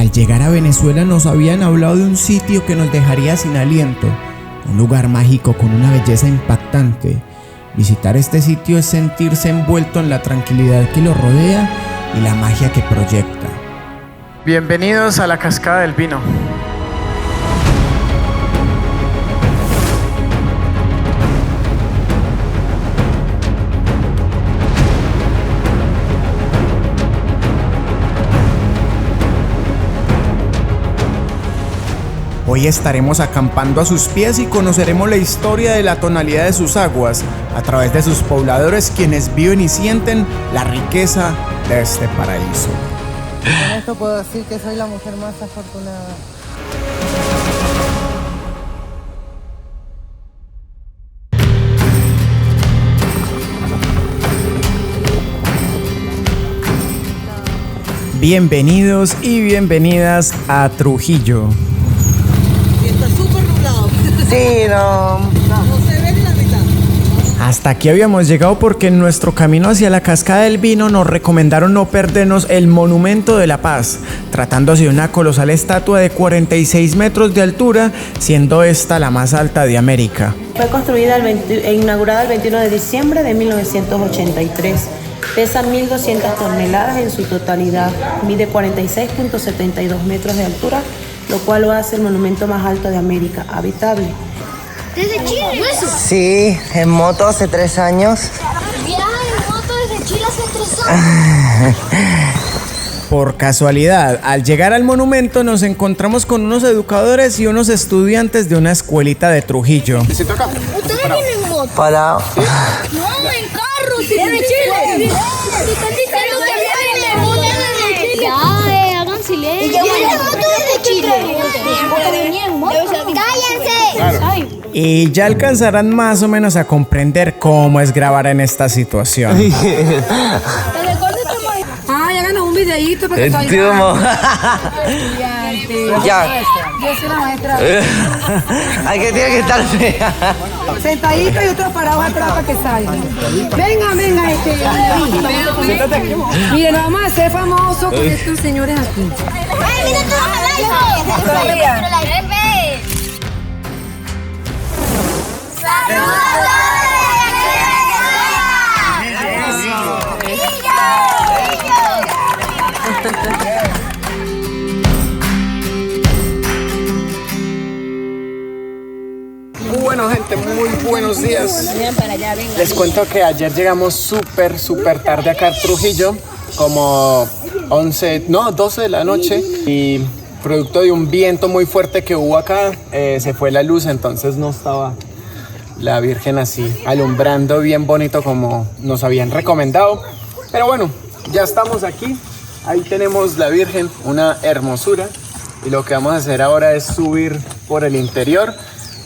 Al llegar a Venezuela nos habían hablado de un sitio que nos dejaría sin aliento, un lugar mágico con una belleza impactante. Visitar este sitio es sentirse envuelto en la tranquilidad que lo rodea y la magia que proyecta. Bienvenidos a la Cascada del Vino. Hoy estaremos acampando a sus pies y conoceremos la historia de la tonalidad de sus aguas a través de sus pobladores, quienes viven y sienten la riqueza de este paraíso. Con esto puedo decir que soy la mujer más afortunada. Bienvenidos y bienvenidas a Trujillo. Sí, no se ve ni la mitad. Hasta aquí habíamos llegado porque en nuestro camino hacia la Cascada del Vino nos recomendaron no perdernos el Monumento de la Paz, tratándose de una colosal estatua de 46 metros de altura, siendo esta la más alta de América. Fue construida e inaugurada el 21 de diciembre de 1983. Pesa 1.200 toneladas en su totalidad, mide 46.72 metros de altura, lo cual lo hace el monumento más alto de América, habitable. ¿Desde Chile? Sí, en moto hace 3 años. Viaja en moto desde Chile hace 3 años. Por casualidad, al llegar al monumento nos encontramos con unos educadores y unos estudiantes de una escuelita de Trujillo. ¿Ustedes tienen moto? Para. No, en carro, si es de Chile. Están diciendo que vienen moto desde Chile. Ya, hagan silencio. ¿Y qué moto desde Chile? ¡Cállense! Y ya alcanzarán más o menos a comprender cómo es grabar en esta situación. Ya ganó un videíto para que Ya. Yo soy la maestra. Hay que tiene que estar fea. Sentadito y otro parado atrás para que salgan. Venga, Siéntate aquí. Miren, vamos a ser famosos con estos señores aquí. ¡Mira todo al aire! Bueno, gente, muy buenos días. Les cuento que ayer llegamos súper tarde acá a Trujillo, como 12 de la noche, y producto de un viento muy fuerte que hubo acá, se fue la luz, entonces no estaba la Virgen así alumbrando bien bonito como nos habían recomendado. Pero bueno, ya estamos aquí, ahí tenemos la Virgen, una hermosura, y lo que vamos a hacer ahora es subir por el interior.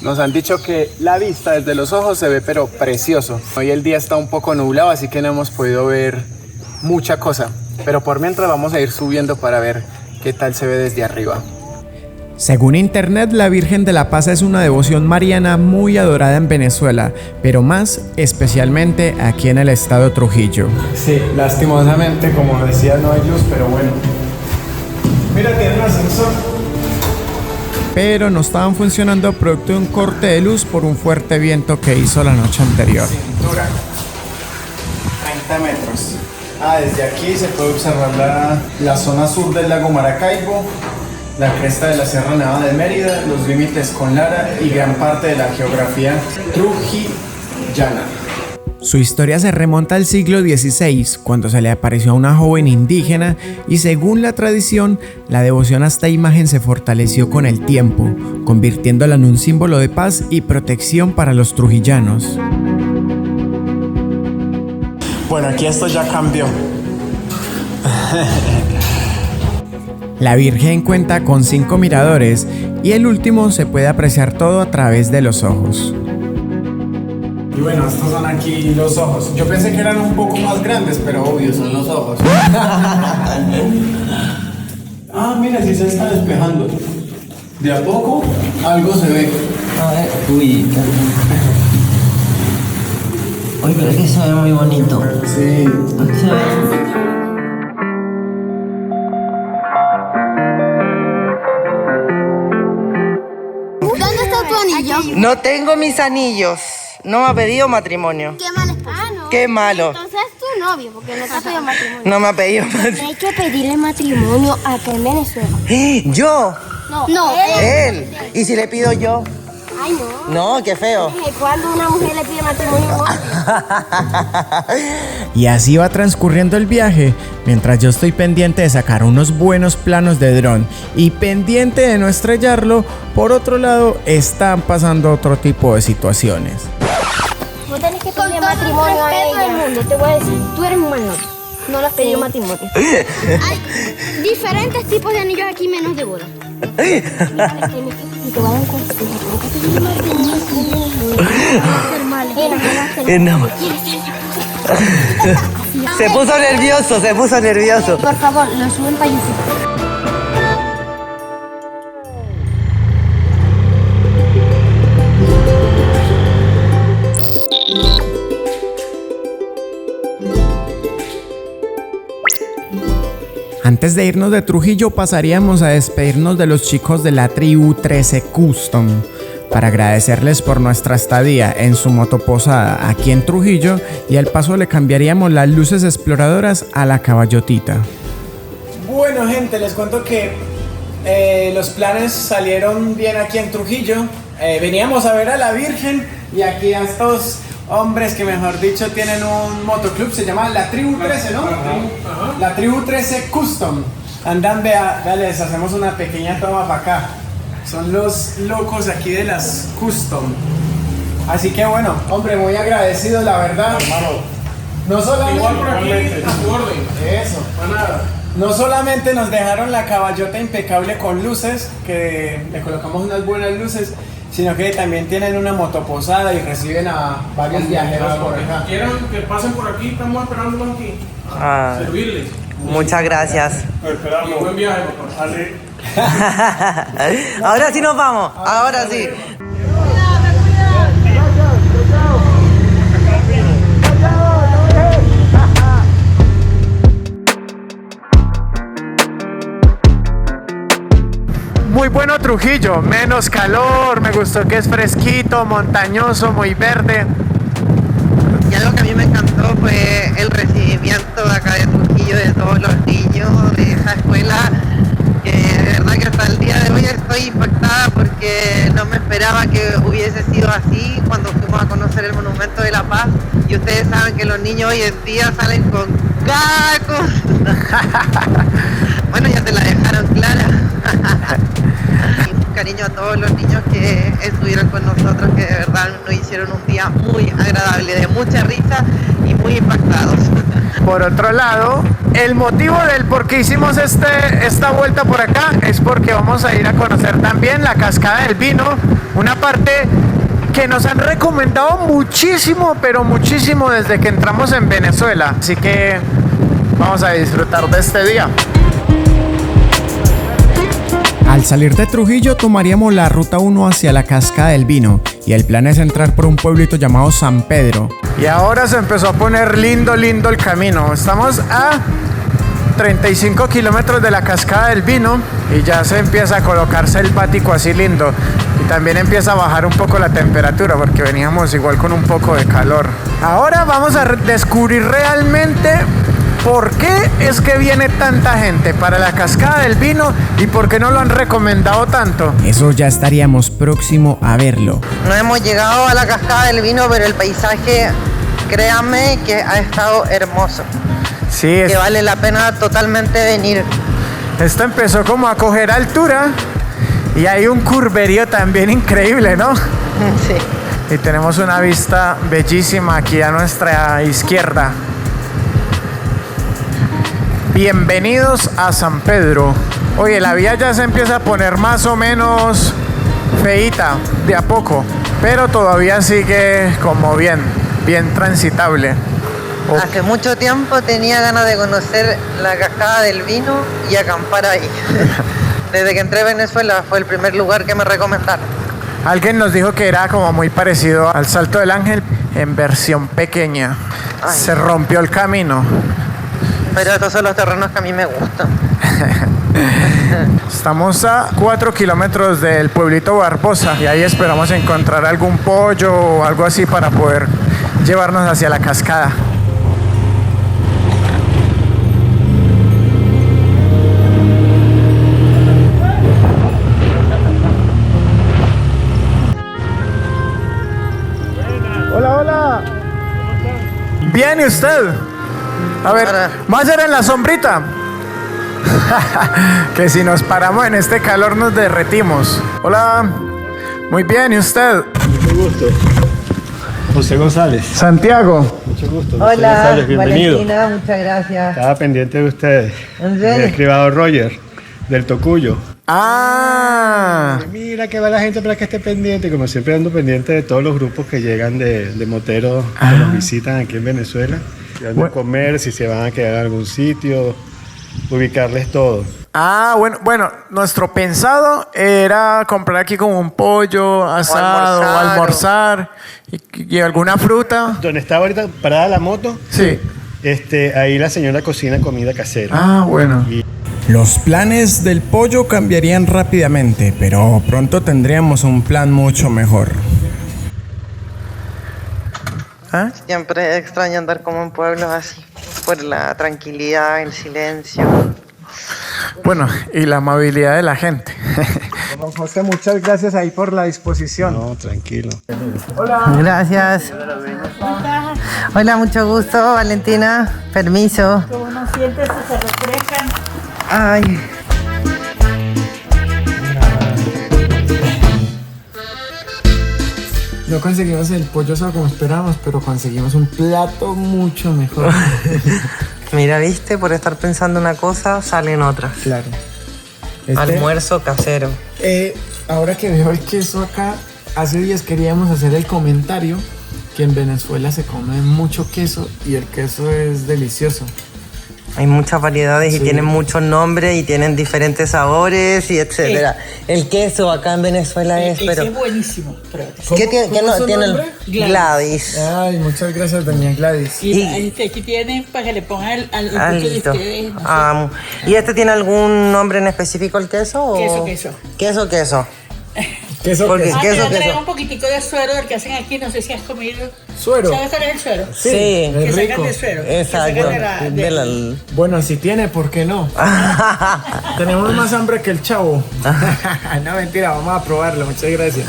Nos han dicho que la vista desde los ojos se ve pero precioso. Hoy el día está un poco nublado, así que no hemos podido ver mucha cosa, pero por mientras vamos a ir subiendo para ver qué tal se ve desde arriba. Según internet, la Virgen de la Paz es una devoción mariana muy adorada en Venezuela, pero más especialmente aquí en el estado de Trujillo. Sí, lastimosamente, como decía, no hay luz, pero bueno. Mira, tiene un ascensor. Pero no estaban funcionando producto de un corte de luz por un fuerte viento que hizo la noche anterior. Cintura, 30 metros. Desde aquí se puede observar la zona sur del lago Maracaibo, la cresta de la Sierra Nevada de Mérida, los límites con Lara y gran parte de la geografía trujillana. Su historia se remonta al siglo XVI, cuando se le apareció a una joven indígena y según la tradición, la devoción a esta imagen se fortaleció con el tiempo, convirtiéndola en un símbolo de paz y protección para los trujillanos. Bueno, aquí esto ya cambió. La Virgen cuenta con 5 miradores y el último se puede apreciar todo a través de los ojos. Y bueno, estos son aquí los ojos. Yo pensé que eran un poco más grandes, pero obvio, son los ojos. Mira, sí se está despejando. De a poco, algo se ve. Uy, pero es que se ve muy bonito. Sí. Aquí se ve. No tengo mis anillos. No me ha pedido matrimonio. Qué mal esposo. Ah, no. Qué malo. Entonces es tu novio, porque no te ha pedido matrimonio. No me ha pedido matrimonio. Hay que pedirle matrimonio acá en Venezuela. ¿Yo? No, Él. ¿Y si le pido yo? Ay, no. No, qué feo. Cuando una mujer le pide matrimonio a un hombre. Y así va transcurriendo el viaje, mientras yo estoy pendiente de sacar unos buenos planos de dron y pendiente de no estrellarlo. Por otro lado, están pasando otro tipo de situaciones. Vos tenés que pedirle matrimonio a ella. Del mundo, te voy a decir, tú eres un mal novio. No le has pedido matrimonio. Hay diferentes tipos de anillos aquí menos de boda. Y te voy a dar un consejo. Nunca pedirle matrimonio. No. Se puso nervioso. Por favor, lo suben para YouTube. Antes de irnos de Trujillo pasaríamos a despedirnos de los chicos de la tribu 13 Custom para agradecerles por nuestra estadía en su motoposada aquí en Trujillo, y al paso le cambiaríamos las luces exploradoras a la caballotita. Bueno gente, les cuento que los planes salieron bien aquí en Trujillo. Veníamos a ver a la Virgen y aquí a estos hombres que, mejor dicho, tienen un motoclub, se llama la tribu 13, ¿no? La tribu 13 Custom. Andan, vea, les hacemos una pequeña toma para acá. Son los locos aquí de las Custom. Así que bueno, hombre, muy agradecido, la verdad. No solamente, igual por aquí, a tu orden. Eso. No solamente nos dejaron la caballota impecable con luces, que le colocamos unas buenas luces, sino que también tienen una motoposada y reciben a varios viajeros por acá. Quieran que pasen por aquí, estamos esperándolos aquí. Servirles. Muchas gracias. Esperamos. Buen viaje, papá. Ahora sí nos vamos. Ahora sí. Muy bueno Trujillo, menos calor, me gustó que es fresquito, montañoso, muy verde. Y algo que a mí me encantó fue el recibimiento de acá de Trujillo de todos los niños de esa escuela, que de verdad que hasta el día de hoy estoy impactada porque no me esperaba que hubiese sido así cuando fuimos a conocer el Monumento de la Paz. Y ustedes saben que los niños hoy en día salen con cada cosa. Bueno, ya te la dejaron clara. Y un cariño a todos los niños que estuvieron con nosotros, que de verdad nos hicieron un día muy agradable, de mucha risa y muy impactados. Por otro lado, el motivo del por qué hicimos esta vuelta por acá es porque vamos a ir a conocer también la Cascada del Vino, una parte que nos han recomendado muchísimo, pero muchísimo desde que entramos en Venezuela. Así que vamos a disfrutar de este día. Al salir de Trujillo tomaríamos la ruta 1 hacia la Cascada del Vino y el plan es entrar por un pueblito llamado San Pedro. Y ahora se empezó a poner lindo el camino. Estamos a 35 kilómetros de la Cascada del Vino y ya se empieza a colocar selvático así lindo. Y también empieza a bajar un poco la temperatura porque veníamos igual con un poco de calor. Ahora vamos a descubrir realmente por qué es que viene tanta gente para la Cascada del Vino y por qué no lo han recomendado tanto. Eso ya estaríamos próximo a verlo. No hemos llegado a la Cascada del Vino, pero el paisaje, créanme que ha estado hermoso. Sí, que vale la pena totalmente venir. Esto empezó como a coger altura y hay un curverío también increíble, ¿no? Sí. Y tenemos una vista bellísima aquí a nuestra izquierda. Bienvenidos a San Pedro. Oye, la vía ya se empieza a poner más o menos feíta de a poco, pero todavía sigue como bien transitable. Hace mucho tiempo tenía ganas de conocer la Cascada del Vino y acampar ahí. Desde que entré a Venezuela fue el primer lugar que me recomendaron. Alguien nos dijo que era como muy parecido al Salto del Ángel en versión pequeña. Ay. Se rompió el camino. Pero estos son los terrenos que a mí me gustan. Estamos a 4 kilómetros del pueblito Barbosa y ahí esperamos encontrar algún pollo o algo así para poder llevarnos hacia la cascada. Hola, hola. Bien, ¿y usted? A ver, ¿más era en la sombrita? Que si nos paramos en este calor nos derretimos. Hola. Muy bien, ¿y usted? Mucho gusto. José González. Santiago. Mucho gusto. Hola, José González, bienvenido. Valentina, muchas gracias. Estaba pendiente de ustedes. ¿En Me había serio? escribado Roger, del Tocuyo. Ah. Mira que va la gente para que esté pendiente. Como siempre ando pendiente de todos los grupos que llegan de moteros que nos visitan aquí en Venezuela. Si van a comer, si se van a quedar en algún sitio, ubicarles todo. Ah, bueno, nuestro pensado era comprar aquí como un pollo asado o almorzar y alguna fruta. Donde estaba ahorita parada la moto, Sí. ahí la señora cocina comida casera. Ah, bueno. Los planes del pollo cambiarían rápidamente, pero pronto tendríamos un plan mucho mejor. ¿Ah? Siempre extraño andar como en pueblos así, por la tranquilidad, el silencio. Bueno, y la amabilidad de la gente. Don José, muchas gracias ahí por la disposición. No, tranquilo. Gracias. Hola, mucho gusto, Valentina. Permiso. Como no sientes que se refrescan. Ay. No conseguimos el pollo asado como esperábamos, pero conseguimos un plato mucho mejor. Mira, viste, por estar pensando una cosa, salen otras. Claro. Almuerzo casero. Ahora que veo el queso acá, hace días queríamos hacer el comentario que en Venezuela se come mucho queso y el queso es delicioso. Hay muchas variedades y tienen muchos nombres y tienen diferentes sabores y etcétera. El queso acá en Venezuela es, pero... Es buenísimo. Pero... ¿Qué tiene, ¿Cómo es su tiene nombre? Gladys. Ay, muchas gracias, doña Gladys. Y aquí tienen para que le pongan al gusto de listo. ustedes. No sé. ¿Y este tiene algún nombre en específico el queso? O? Queso. Queso. Queso, Porque queso. queso, Trae queso. un poquitico de suero del que hacen aquí, no sé si has comido. ¿Suero? ¿Sabes cuál es el suero? Sí, Que es sacan rico. de suero. que Exacto. sacan de la- Bueno, si tiene, ¿por qué no? Tenemos más hambre que el chavo. No, mentira, vamos a probarlo, muchas gracias.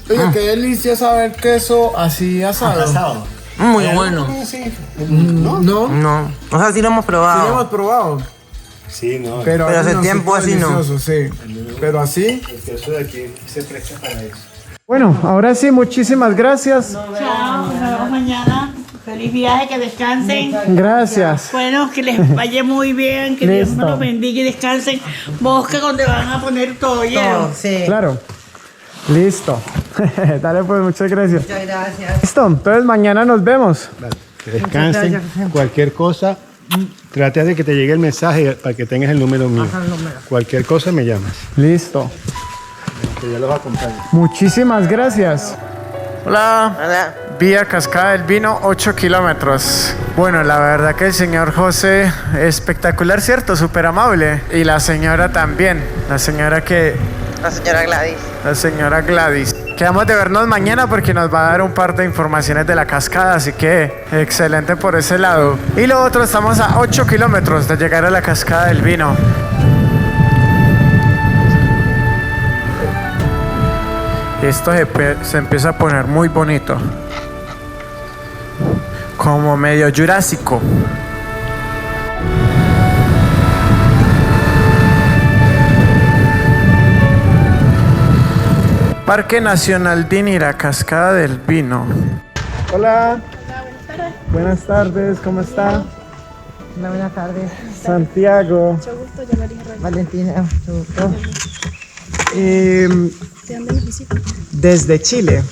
Oye, qué delicia saber queso así asado. Muy bueno. No, No, o sea, sí lo hemos sí probado. lo hemos probado. Sí, no. Pero hace no, tiempo sí, así no. delicioso, sí. Pero así. El queso de aquí se presta para eso. Bueno, ahora sí, muchísimas gracias. Chao, nos vemos mañana. Feliz viaje, que descansen. Gracias. Bueno, que les vaya muy bien, que Dios Listo. me los bendiga y descansen. Busca donde van a poner todo, ¿oyeron? Sí. Claro. Listo. Dale, pues, muchas gracias. Muchas gracias. Listo, entonces mañana nos vemos. Vale, que descansen. gracias. Cualquier cosa, trate de que te llegue el mensaje para que tengas el número mío. Cualquier cosa me llamas. Listo. Que yo los acompaño. Muchísimas gracias. Hola. Hola. Vía Cascada del Vino, 8 kilómetros. Bueno, la verdad que el señor José, espectacular, ¿cierto? Súper amable. Y la señora también. La señora Gladys. Quedamos de vernos mañana porque nos va a dar un par de informaciones de la cascada, así que excelente por ese lado. Y lo otro, estamos a 8 kilómetros de llegar a la Cascada del Vino. Esto se empieza a poner muy bonito. Como medio jurásico. Parque Nacional Dinira, Cascada del Vino. Hola. Buenas tardes, ¿cómo está? Hola, buenas tardes. Santiago. Valentina, mucho gusto. ¿De dónde nos visita? Desde Chile.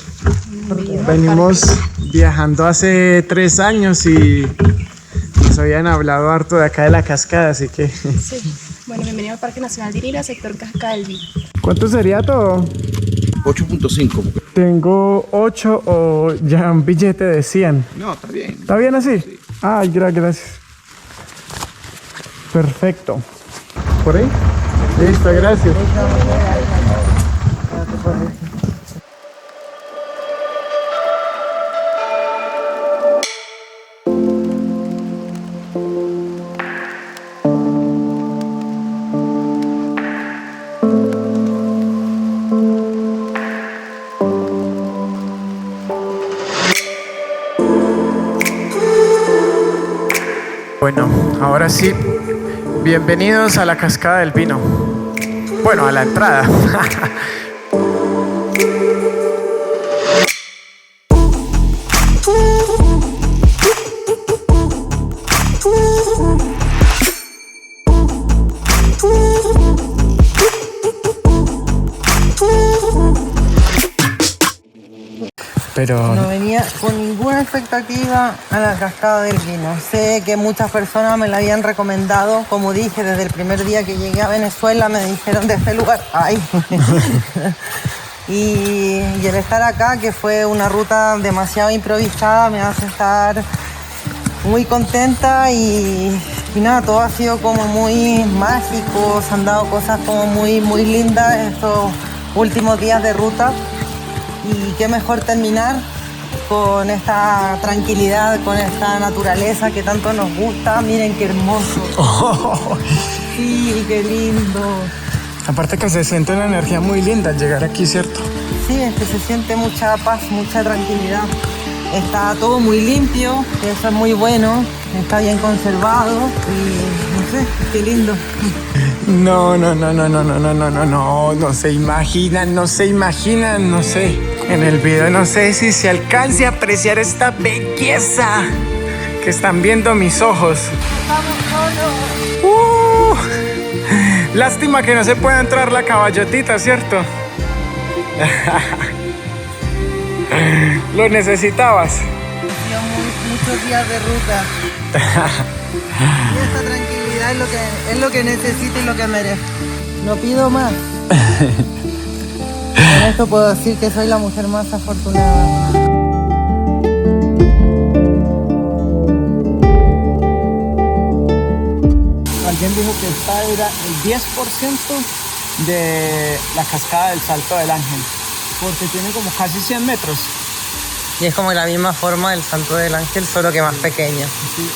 Venimos viajando hace 3 años y nos habían hablado harto de acá de la cascada, así que... Sí. Bueno, bienvenido al Parque Nacional de Dinira, sector Cascada del Vino. ¿Cuánto sería todo? 8.5. Tengo 8 o ya un billete de 100. No, está bien. ¿Está bien así? Sí. Ay, gracias. Perfecto. por ahí. Listo, gracias. Bueno, ahora sí, bienvenidos a la Cascada del Vino. Bueno, a la entrada. Pero no venía con ninguna expectativa a la Cascada del Vino. Sé que muchas personas me la habían recomendado. Como dije, desde el primer día que llegué a Venezuela me dijeron de este lugar. ¡Ay! y el estar acá, que fue una ruta demasiado improvisada, me hace estar muy contenta y nada, todo ha sido como muy mágico. Se han dado cosas como muy lindas estos últimos días de ruta. Y qué mejor terminar con esta tranquilidad, con esta naturaleza que tanto nos gusta. Miren qué hermoso. Oh. Sí, qué lindo. Aparte que se siente una energía muy linda al llegar aquí, ¿cierto? Sí, es que se siente mucha paz, mucha tranquilidad. Está todo muy limpio, eso es muy bueno. Está bien conservado y no sé, qué lindo. No se imaginan, no sé. En el video no sé si se alcance a apreciar esta belleza que están viendo mis ojos. Lástima que no se pueda entrar la caballotita, ¿cierto? Lo necesitabas. Muchos días de ruta. Y esta tranquilidad es lo que necesito y lo que merezco. No pido más. Con esto puedo decir que soy la mujer más afortunada. Alguien dijo que esta era el 10% de la cascada del Salto del Ángel, porque tiene como casi 100 metros. Y es como la misma forma del Salto del Ángel, solo que más pequeño. Sí.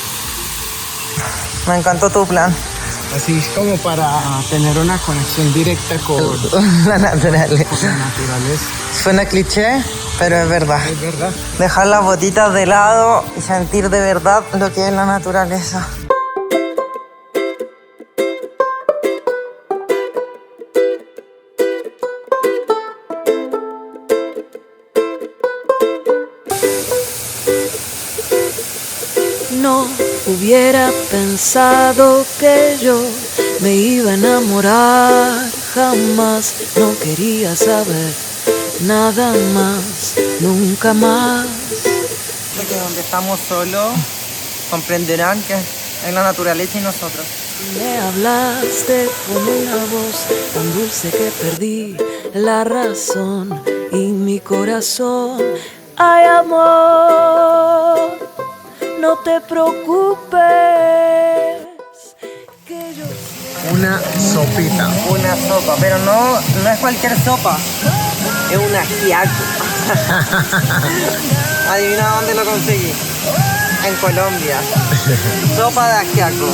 Me encantó tu plan. Así es como para tener una conexión directa con la naturaleza. Con la naturaleza. Suena cliché, pero es verdad. Es verdad. Dejar las botitas de lado y sentir de verdad lo que es la naturaleza. No hubiera pensado que yo me iba a enamorar, jamás no quería saber nada más, nunca más. Porque donde estamos solos comprenderán que es la naturaleza y nosotros. Me hablaste con una voz tan dulce que perdí la razón y mi corazón. Ay, amor, no te preocupes, que yo... Una sopita. Una sopa, pero no es cualquier sopa, es un ajiaco. Adivina dónde lo conseguí. En Colombia. Sopa de ajiaco.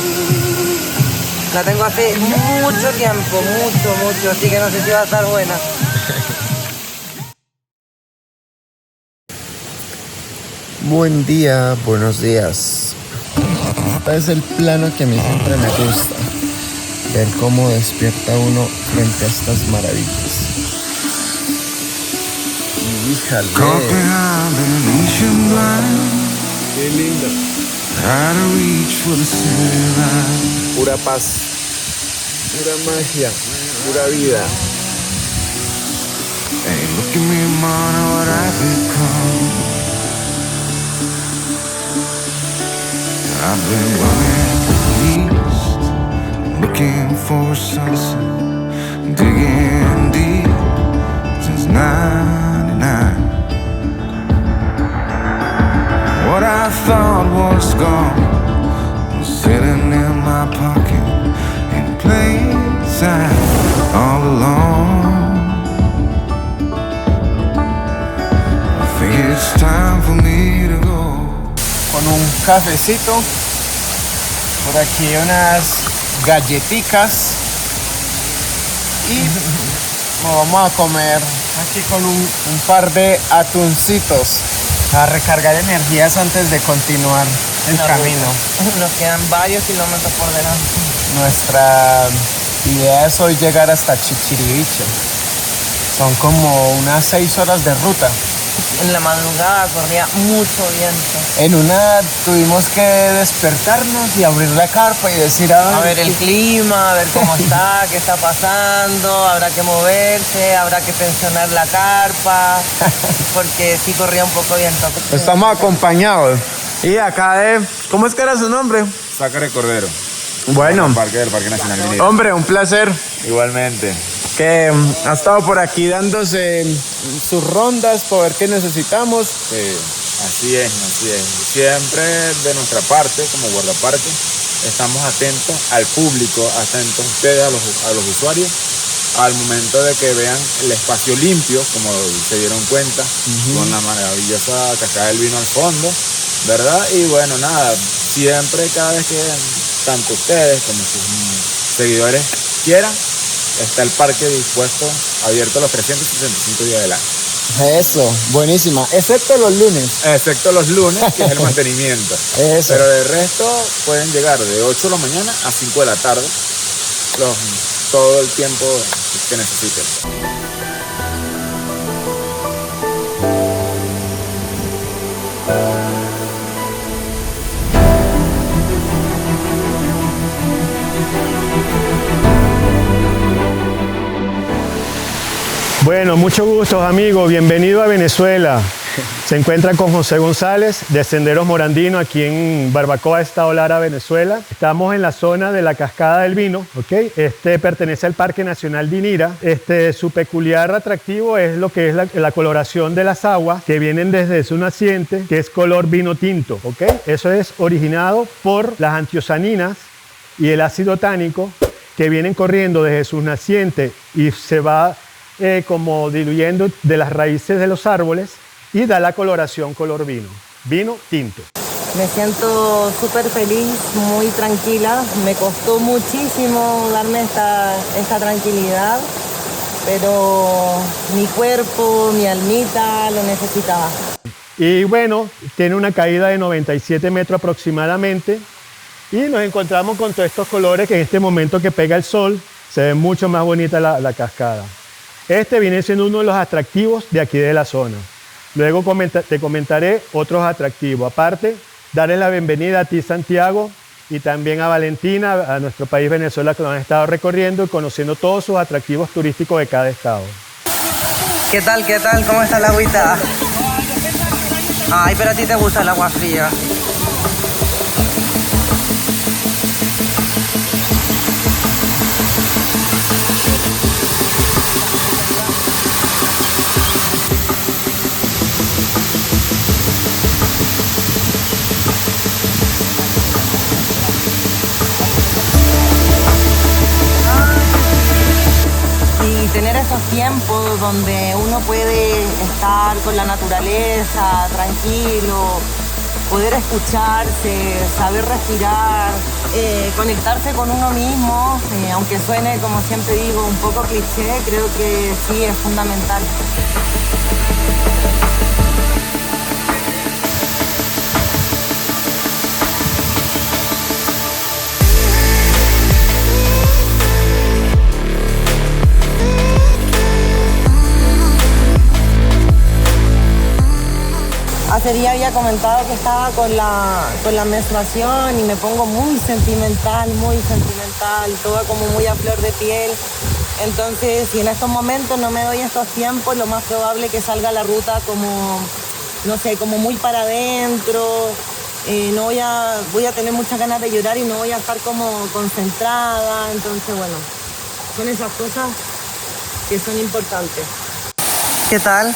La tengo hace mucho tiempo, mucho, así que no sé si va a estar buena. Buen día, buenos días. Este es el plano que a mí siempre me gusta. Ver cómo despierta uno frente a estas maravillas. Híjale. Qué lindo. Pura paz, pura magia, pura vida. Hey, look at me, man, what I've become. I've been running east, looking for a sunset, digging deep since '99. What I thought was gone was sitting in my pocket in plain inside all alone. I think it's time for me to go. Con un cafecito, por aquí unas galletitas y nos vamos a comer aquí con un par de atuncitos a recargar energías antes de continuar el camino. Nos quedan varios kilómetros por delante. Nuestra idea es hoy llegar hasta Chichiriviche. Son como unas 6 horas de ruta. En la madrugada corría mucho viento. En una tuvimos que despertarnos y abrir la carpa y decir a ver el clima, a ver cómo está, qué está pasando, habrá que moverse, habrá que tensionar la carpa, porque sí corría un poco viento. Estamos acompañados. Y acá ¿cómo es que era su nombre? Zácare Cordero. Bueno. Del Parque Nacional Minero. Hombre, un placer. Igualmente. Que ha estado por aquí dándose sus rondas para ver qué necesitamos. Así es. Siempre de nuestra parte, como guardaparque, estamos atentos al público, atentos a ustedes, a los usuarios, al momento de que vean el espacio limpio, como se dieron cuenta, con la maravillosa cascada del vino al fondo, ¿verdad? Y bueno, nada, siempre, cada vez que tanto ustedes como sus seguidores quieran, está el parque dispuesto, abierto los 365 días del año. Eso, buenísima, excepto los lunes. Excepto los lunes, que es el mantenimiento. Eso. Pero de resto pueden llegar de 8 de la mañana a 5 de la tarde, todo el tiempo que necesiten. Bueno, mucho gusto, amigos. Bienvenido a Venezuela. Se encuentra con José González de Senderos Morandino aquí en Barbacoa, Estado Lara, Venezuela. Estamos en la zona de la Cascada del Vino, ¿ok? Pertenece al Parque Nacional Dinira. Su peculiar atractivo es lo que es la coloración de las aguas que vienen desde su naciente, que es color vino tinto, ¿ok? Eso es originado por las antiocianinas y el ácido tánico que vienen corriendo desde sus nacientes y se va como diluyendo de las raíces de los árboles y da la coloración color vino tinto. Me siento súper feliz, muy tranquila. Me costó muchísimo darme esta tranquilidad, pero mi cuerpo, mi almita lo necesitaba. Y bueno, tiene una caída de 97 metros aproximadamente y nos encontramos con todos estos colores que en este momento que pega el sol se ve mucho más bonita la cascada. Viene siendo uno de los atractivos de aquí de la zona. Luego te comentaré otros atractivos. Aparte, darle la bienvenida a ti, Santiago, y también a Valentina, a nuestro país Venezuela, que lo han estado recorriendo y conociendo todos sus atractivos turísticos de cada estado. ¿Qué tal? ¿Cómo está la agüita? Ay, pero a ti te gusta el agua fría. Tener esos tiempos donde uno puede estar con la naturaleza, tranquilo, poder escucharse, saber respirar, conectarse con uno mismo, aunque suene, como siempre digo, un poco cliché, creo que sí es fundamental. Hace día había comentado que estaba con la menstruación y me pongo muy sentimental, toda como muy a flor de piel. Entonces, si en estos momentos no me doy estos tiempos, lo más probable es que salga la ruta como, no sé, como muy para adentro. Voy a tener muchas ganas de llorar y no voy a estar como concentrada. Entonces, bueno, son esas cosas que son importantes. ¿Qué tal?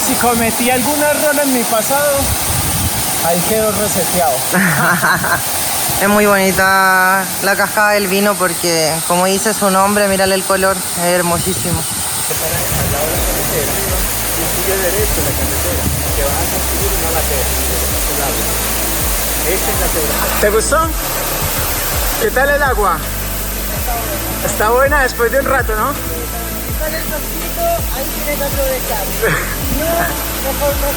Si cometí algún error en mi pasado, ahí quedó reseteado. Es muy bonita la cascada del Vino porque, como dice su nombre, mírale el color, es hermosísimo. Sigue derecho la carretera, que vas a subir una latera. Esta es la quebrada. ¿Te gustó? ¿Qué tal el agua? Está buena después de un rato, ¿no? Sale el solcito, ahí tienes que aprovechar. No, mejor no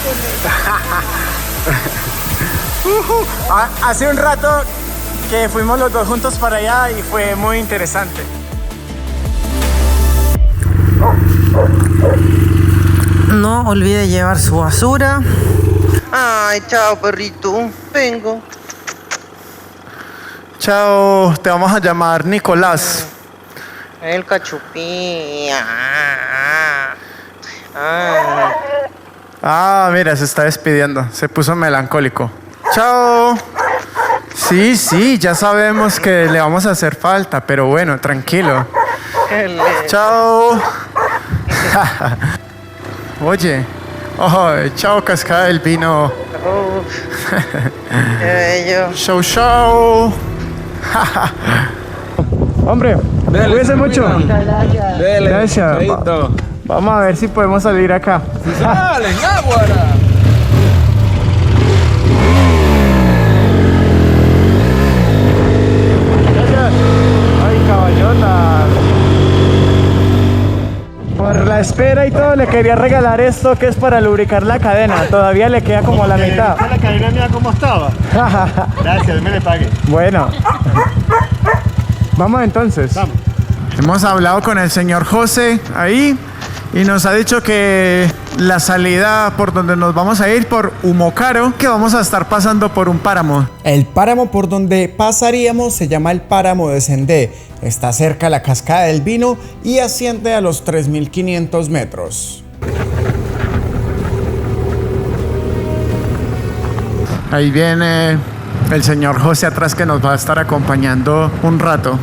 comer. Hace un rato que fuimos los dos juntos para allá y fue muy interesante. No olvide llevar su basura. Ay, chao, perrito. Vengo. Chao, te vamos a llamar Nicolás. El cachupí. Mira, se está despidiendo. Se puso melancólico. Chao. Sí, ya sabemos que le vamos a hacer falta, pero bueno, tranquilo. Chao. Oye, chao Cascada del Vino. Qué bello. Show. Hombre, cuídense mucho. Gracias. Vamos a ver si podemos salir acá. ¡Salen, aguara! Ay, caballotas. Por la espera y todo le quería regalar esto que es para lubricar la cadena. Todavía le queda como la mitad. La cadena mía cómo estaba. Gracias, me le pague. Bueno. Vamos entonces. Vamos. Hemos hablado con el señor José ahí y nos ha dicho que la salida por donde nos vamos a ir por Humocaro, que vamos a estar pasando por un páramo. El páramo por donde pasaríamos se llama el páramo de Sendé. Está cerca a la Cascada del Vino y asciende a los 3.500 metros. Ahí viene el señor José atrás que nos va a estar acompañando un rato.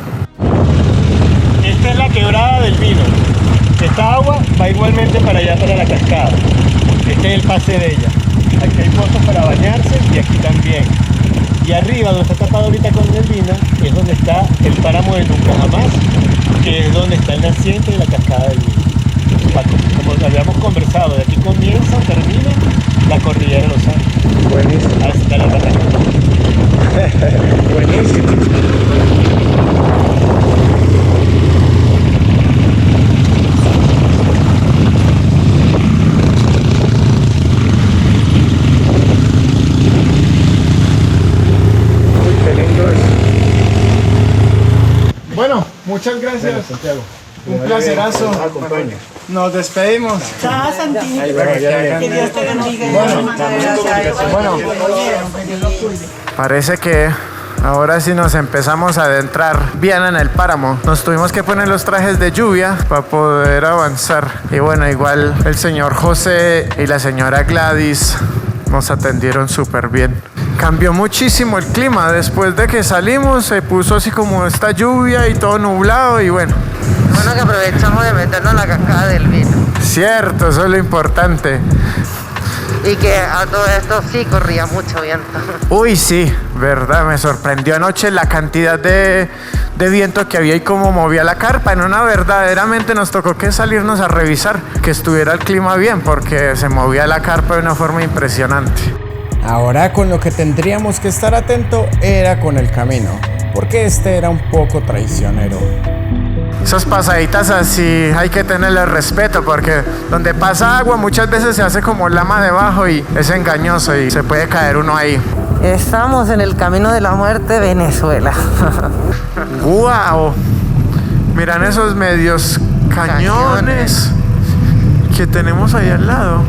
Esta es la quebrada del Vino. Esta agua va igualmente para allá, para la cascada. Este es el pase de ella. Aquí hay pozos para bañarse y aquí también. Y arriba, donde está tapado ahorita con neblina, es donde está el páramo de Nunca Jamás, que es donde está el naciente de la cascada del Vino. Como habíamos conversado, de aquí comienza, termina la cordillera de los Andes. Buenísimo. Hasta la Patagonia. Buenísimo. Bueno, muchas gracias, Santiago. Un placerazo. Nos despedimos. Chao, Santi. Que Dios te bendiga. Bueno, parece que ahora sí nos empezamos a adentrar bien en el páramo. Nos tuvimos que poner los trajes de lluvia para poder avanzar. Y bueno, igual el señor José y la señora Gladys nos atendieron súper bien. Cambió muchísimo el clima. Después de que salimos se puso así como esta lluvia y todo nublado y bueno. Bueno, que aprovechamos de meternos en la cascada del Vino. Cierto, eso es lo importante. Y que a todo esto sí corría mucho viento. Uy, sí, verdad, me sorprendió anoche la cantidad de viento que había y cómo movía la carpa. En una verdaderamente nos tocó que salirnos a revisar que estuviera el clima bien porque se movía la carpa de una forma impresionante. Ahora con lo que tendríamos que estar atento era con el camino, porque este era un poco traicionero. Esas pasaditas así hay que tenerle respeto porque donde pasa agua muchas veces se hace como lama debajo y es engañoso y se puede caer uno ahí. Estamos en el camino de la muerte, Venezuela. ¡Guau! Miran esos medios cañones que tenemos ahí al lado.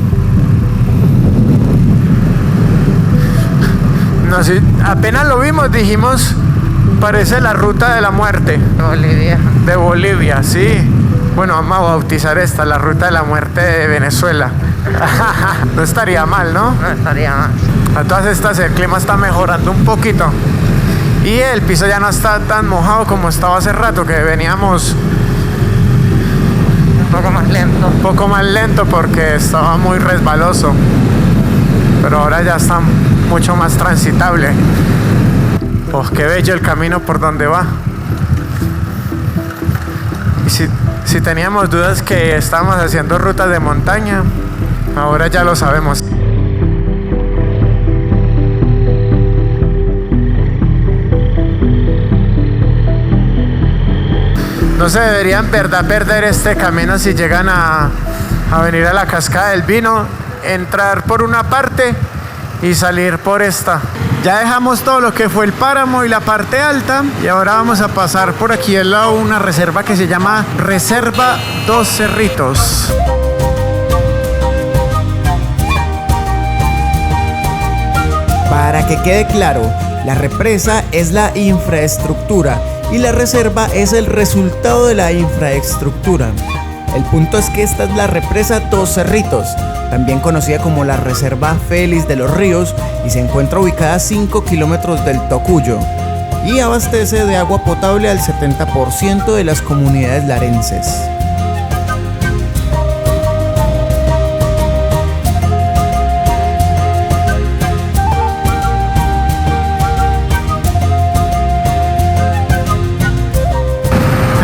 No, sí, apenas lo vimos dijimos, parece la ruta de la muerte. Bolivia. De Bolivia, sí. Bueno, vamos a bautizar esta, la ruta de la muerte de Venezuela. No estaría mal, ¿no? No estaría mal. A todas estas el clima está mejorando un poquito. Y el piso ya no está tan mojado como estaba hace rato, que veníamos un poco más lento. Un poco más lento porque estaba muy resbaloso. Pero ahora ya está mucho más transitable. Oh, qué bello el camino por donde va. Y si teníamos dudas que estábamos haciendo rutas de montaña, ahora ya lo sabemos. No se debería en verdad perder este camino si llegan a venir a la Cascada del Vino, entrar por una parte y salir por esta. Ya dejamos todo lo que fue el páramo y la parte alta y ahora vamos a pasar por aquí al lado una reserva que se llama Reserva Dos Cerritos. Para que quede claro, la represa es la infraestructura y la reserva es el resultado de la infraestructura. El punto es que esta es la represa Dos Cerritos, también conocida como la Reserva Félix de los Ríos, y se encuentra ubicada a 5 kilómetros del Tocuyo y abastece de agua potable al 70% de las comunidades larenses.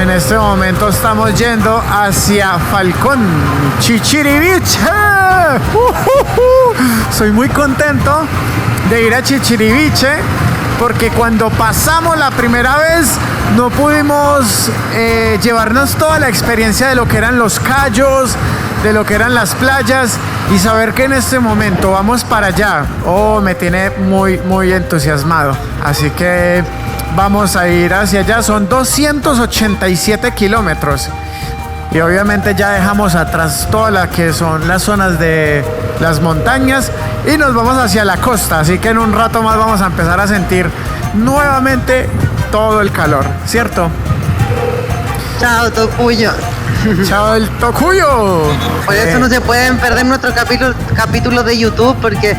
En este momento estamos yendo hacia Falcón, Chichiriviche. Soy muy contento de ir a Chichiriviche porque cuando pasamos la primera vez no pudimos llevarnos toda la experiencia de lo que eran los cayos, de lo que eran las playas, y saber que en este momento vamos para allá, me tiene muy entusiasmado. Así que vamos a ir hacia allá, son 287 kilómetros. Y obviamente ya dejamos atrás todas las que son las zonas de las montañas y nos vamos hacia la costa. Así que en un rato más vamos a empezar a sentir nuevamente todo el calor, ¿cierto? Chao, Tocuyo. Chao, el Tocuyo. Por eso no se pueden perder nuestros capítulos de YouTube, porque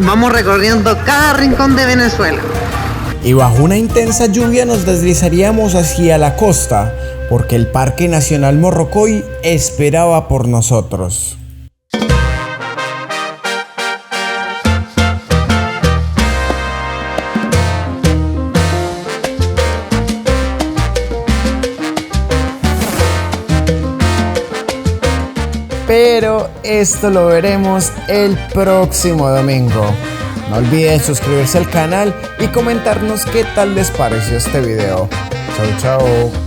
vamos recorriendo cada rincón de Venezuela. Y bajo una intensa lluvia nos deslizaríamos hacia la costa, porque el Parque Nacional Morrocoy esperaba por nosotros. Pero esto lo veremos el próximo domingo. No olviden suscribirse al canal y comentarnos qué tal les pareció este video. Chau, chau.